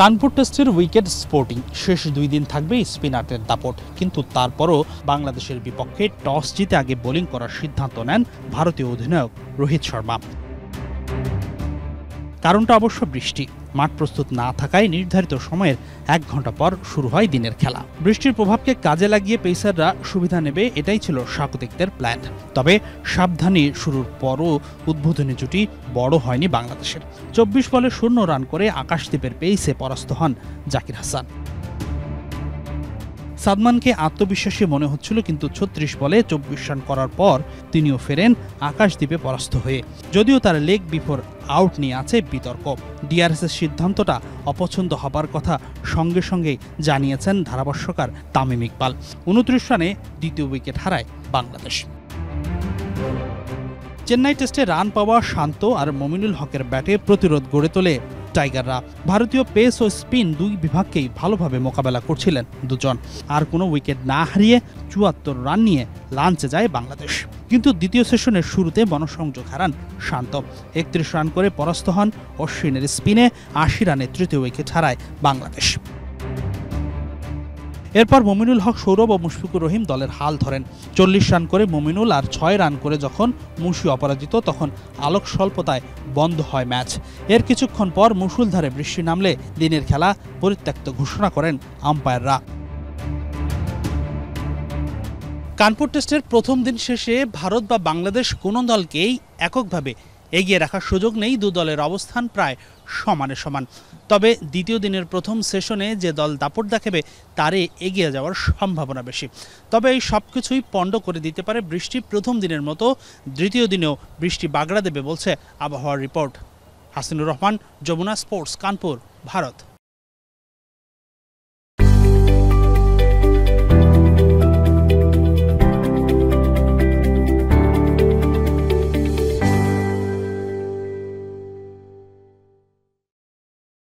কানপুর টেস্টের wicket sporting শেষ 2 দিন থাকবে স্পিনারদের দাপট, কিন্তু তারপরও বাংলাদেশের বিপক্ষে টস জিতে আগে বোলিং করার সিদ্ধান্ত নেন ভারতীয় অধিনায়ক রোহিত শর্মা। কারণটা অবশ্য বৃষ্টি। মাঠ প্রস্তুত না থাকায় নির্ধারিত সময়ের 1 ঘন্টা পর শুরু হয় দিনের খেলা। বৃষ্টির প্রভাবকে কাজে লাগিয়ে পেসাররা সুবিধা নেবে, এটাই ছিল স্বাগতিকদের প্ল্যান। তবে সাবধানী শুরুর পরও উদ্বোধনী জুটি বড় হয়নি বাংলাদেশের। 24 বলে 0 রান করে আকাশদ্বীপের পেইসে পরাস্ত হন জাকির হাসান। সাদমানকে আত্মবিশ্বাসী মনে হচ্ছিল, কিন্তু 36 বলে 24 রান করার পর তিনিও ফেরেন আকাশদ্বীপে পরাস্ত হয়ে। যদিও তার লেগ বিফোর আউট নিয়ে আছে বিতর্ক। ডিআরএসের সিদ্ধান্তটা অপছন্দ হবার কথা সঙ্গে সঙ্গেই জানিয়েছেন ধারাভাষ্যকার তামিম ইকবাল। 29 রানে দ্বিতীয় উইকেট হারায় বাংলাদেশ। চেন্নাই টেস্টে রান পাওয়া শান্ত আর মমিনুল হকের ব্যাটে প্রতিরোধ গড়ে তোলে টাইগাররা। ভারতীয় পেস ও স্পিন 2 বিভাগকেই ভালোভাবে মোকাবেলা করছিলেন দুজন। আর কোনো উইকেট না হারিয়ে 74 রান নিয়ে লাঞ্চে যায় বাংলাদেশ। কিন্তু দ্বিতীয় সেশনের শুরুতে মনসংযোগ হারান শান্ত। 31 রান করে পরাস্ত হন অশ্বিনের স্পিনে। 80 রানে তৃতীয় উইকেট হারায় বাংলাদেশ। এরপর মমিনুল হক, সৌরভ ও মুশফিকুর রহিম দলের হাল ধরেন। 40 রান করে মমিনুল আর 6 রান করে যখন মুশি অপরাজিত, তখন আলোক স্বল্পতায় বন্ধ হয় ম্যাচ। এর কিছুক্ষণ পর মুষলধারে বৃষ্টি নামলে দিনের খেলা পরিত্যক্ত ঘোষণা করেন আম্পায়াররা। কানপুর টেস্টের প্রথম দিন শেষে ভারত বা বাংলাদেশ কোনো দলকেই এককভাবে এগিয়ে রাখার সুযোগ নেই। 2 দলের অবস্থান প্রায় সমানে সমান। তবে দ্বিতীয় দিনের প্রথম সেশনে যে দল দাপট দেখাবে তারে এগিয়ে যাওয়ার সম্ভাবনা বেশি। তবে এই সব কিছুই পণ্ড করে দিতে পারে বৃষ্টি। প্রথম দিনের মতো দ্বিতীয় দিনেও বৃষ্টি বাগড়া দেবে বলছে আবহাওয়ার রিপোর্ট। হাসিনুর রহমান, যমুনা স্পোর্টস, কানপুর, ভারত।